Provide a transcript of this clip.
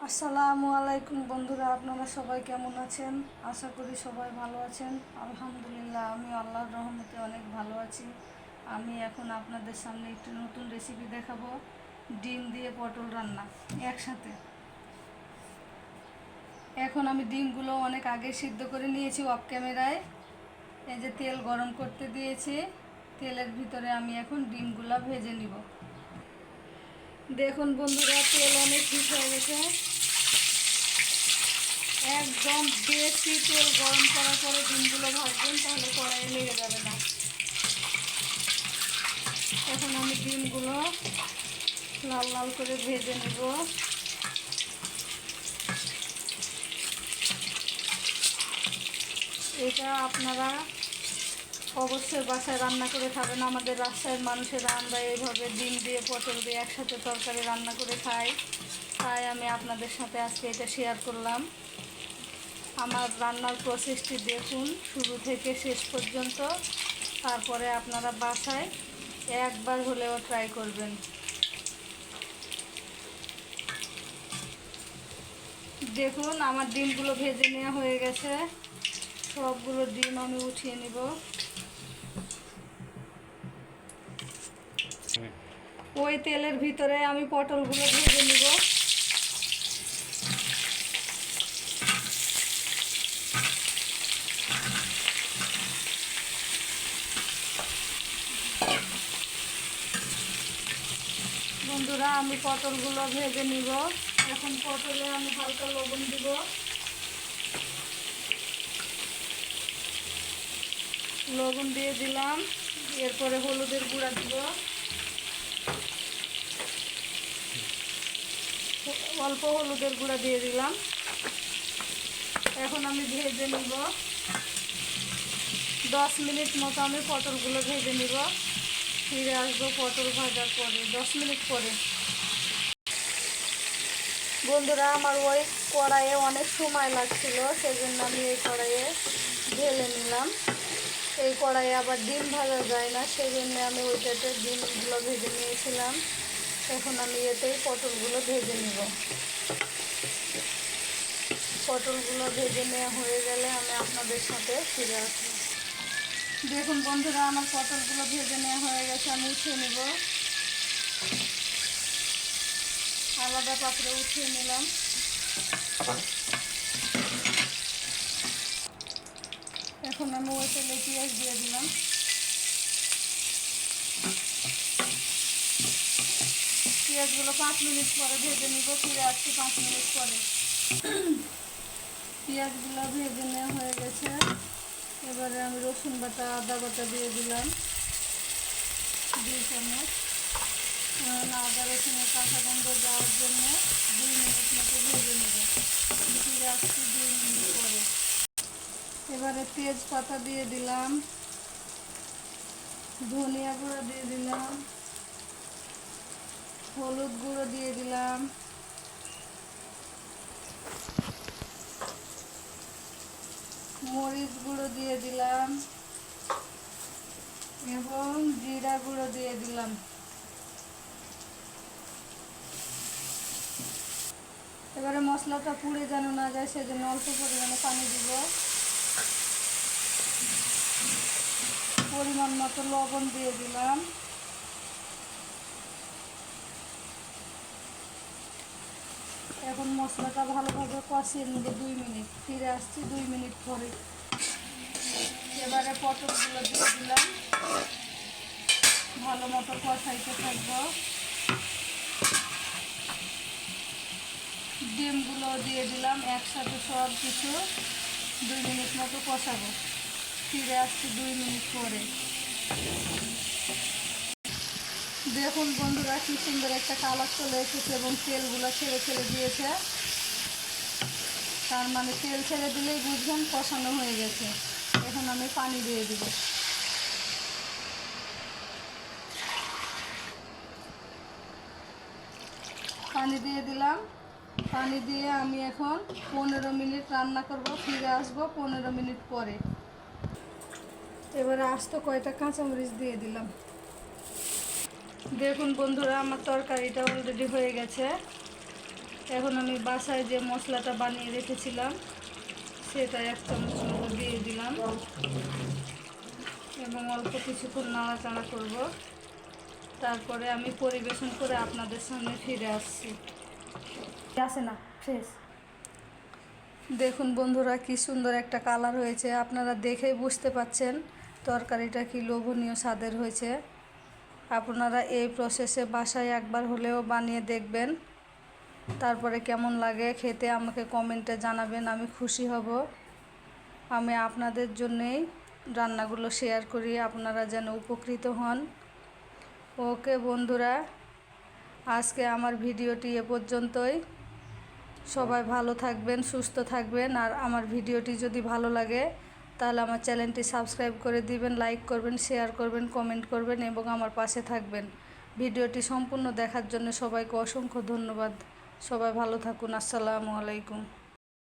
আসসালামু আলাইকুম বন্ধুরা, আপনারা সবাই কেমন আছেন? আশা করি সবাই ভালো আছেন। আলহামদুলিল্লাহ, আমি আল্লাহর রহমতে অনেক ভালো আছি। আমি এখন আপনাদের সামনে একটি নতুন রেসিপি দেখাবো, ডিম দিয়ে পটল রান্না একসাথে। এখন আমি ডিমগুলো অনেক আগে সিদ্ধ করে নিয়েছি অফ ক্যামেরায়। এই যে তেল গরম করতে দিয়েছি, তেলের ভিতরে আমি এখন ডিমগুলো ভেজে নিব। দেখুন বন্ধুরা, তেল অনেক হিট হয়ে গেছে। একদম বেশি তেল গরম করার পরে ডিমগুলো ভাজবেন, তাহলে কড়াইয়ে লেগে যাবে না। এখন আমি ডিমগুলো লাল লাল করে ভেজে নেব। এটা আপনারা অবশ্যই বাসায় রান্না করে খাবেন। আমাদের রাজশাহীর মানুষেরা আমরা এইভাবে ডিম দিয়ে পটল দিয়ে একসাথে তরকারি রান্না করে খাই, তাই আমি আপনাদের সাথে আজকে এটা শেয়ার করলাম। আমার রান্নার প্রসেসটি দেখুন শুরু থেকে শেষ পর্যন্ত, তারপরে আপনারা বাসায় একবার হলেও ট্রাই করবেন। দেখুন আমার ডিমগুলো ভেজে নেওয়া হয়ে গেছে। সবগুলো ডিম আমি উঠিয়ে নিব। ওই তেলের ভিতরে আমি পটলগুলো ভেজে নিব। বন্ধুরা, আমি পটলগুলো ভেজে নিব। এখন পটলে আমি হালকা লবণ দিব, লবণ দিয়ে দিলাম। এরপরে হলুদের গুঁড়া দিব, অল্প হলুদের গুঁড়া দিয়ে দিলাম। এখন আমি ভেজে নিব 10 মিনিট মতো। আমি পটলগুলো ভেজে নিব, ফিরে আসবো পটল ভাজার পরে 10 মিনিট পরে। বন্ধুরা, আমার ওই কড়াইয়ে অনেক সময় লাগছিল, সেজন্য আমি এই কড়াইয়ে ঢেলে নিলাম। এই কড়াইয়ে আবার ডিম ভাজা যায় না, সেই জন্য আমি ওইটাতে ডিমগুলো ভেজে নিয়েছিলাম। এখন আমি এতেই পটলগুলো ভেজে নিব। পটলগুলো ভেজে নেওয়া হয়ে গেলে আমি আপনাদের সাথে ফিরে আসবো। দেখুন বন্ধুরা, আমার পটলগুলো ভেজে নেওয়া হয়ে গেছে, আমি উঠিয়ে নিব। আলাদা পাত্রে উঠিয়ে নিলাম। এখন আমি ওই তেলে পেঁয়াজ দিয়ে দিলাম। পেঁয়াজগুলো 5 মিনিট পরে ভেজে নিব, ফিরে আসছি 5 মিনিট পরে। পেঁয়াজগুলো ভেজে নেওয়া হয়ে গেছে। এবারে আমি রসুন বাটা আদা বাটা দিয়ে দিলাম 2 চামচ। আদা রসুনের কাঁচা গন্ধ যাওয়ার জন্য 2 মিনিট মতো ভেজে নেব, ফিরে আসছি 2 মিনিট পরে। এবারে তেজপাতা দিয়ে দিলাম, ধনিয়া গুঁড়ো দিয়ে দিলাম, হলুদ গুঁড়ো দিয়ে দিলাম, মরিচ গুঁড়ো দিয়ে দিলাম এবং জিরা গুঁড়ো দিয়ে দিলাম। এবারে মশলাটা পুড়ে যেন না যায়, সেজন্য অল্প পরিমাণে পানি দিব। পরিমাণ মতো লবণ দিয়ে দিলাম। এখন মশলাটা ভালোভাবে কষিয়ে নেব 2 মিনিট, ফিরে আসছি 2 মিনিট পরে। এবারে পটলগুলো দিয়ে দিলাম, ভালো মতো কষাইতে থাকবো। ডিমগুলো দিয়ে দিলাম, একসাথে সব কিছু 2 মিনিট মতো কষাবো, ফিরে আসছি 2 মিনিট পরে। দেখুন বন্ধুরা, কি সুন্দর একটা কালার চলে এসেছে এবং তেলগুলো ছেড়ে ছেড়ে দিয়েছে। তার মানে তেল ছেড়ে দিলেই বুঝবেন কষানো হয়ে গেছে। এখন আমি পানি দিয়ে দিব। পানি দিয়ে দিলাম। পানি দিয়ে আমি এখন 15 মিনিট রান্না করব, ফিরে আসবো 15 মিনিট পরে। এবারে আস্ত কয়টা কাঁচামরিচ দিয়ে দিলাম। দেখুন বন্ধুরা, আমার তরকারিটা অলরেডি হয়ে গেছে। এখন আমি বাসায় যে মশলাটা বানিয়ে রেখেছিলাম সেটা 1 চামচ মতো দিয়ে দিলাম এবং অল্প কিছুক্ষণ নাড়াচাড়া করব। তারপরে আমি পরিবেশন করে আপনাদের সামনে ফিরে আসছি। আসে না ফ্রেশ। দেখুন বন্ধুরা, কি সুন্দর একটা কালার হয়েছে। আপনারা দেখেই বুঝতে পাচ্ছেন তরকারিটা কি লোভনীয় স্বাদের হয়েছে। আপনারা এই প্রসেসে বাসায় একবার হলেও বানিয়ে দেখবেন, তারপরে কেমন লাগে খেতে আমাকে কমেন্টে জানাবেন, আমি খুশি হব। আমি আপনাদের জন্যেই রান্নাগুলো শেয়ার করি, আপনারা যেন উপকৃত হন। ওকে বন্ধুরা, আজকে আমার ভিডিওটি এ পর্যন্তই। সবাই ভালো থাকবেন, সুস্থ থাকবেন। আর আমার ভিডিওটি যদি ভালো লাগে তাহলে আমার চ্যানেলটি সাবস্ক্রাইব করে দিবেন, লাইক করবেন, শেয়ার করবেন, কমেন্ট করবেন এবং আমার পাশে থাকবেন। ভিডিওটি সম্পূর্ণ দেখার জন্য সবাইকে অসংখ্য ধন্যবাদ। সবাই ভালো থাকুন। আসসালামু আলাইকুম।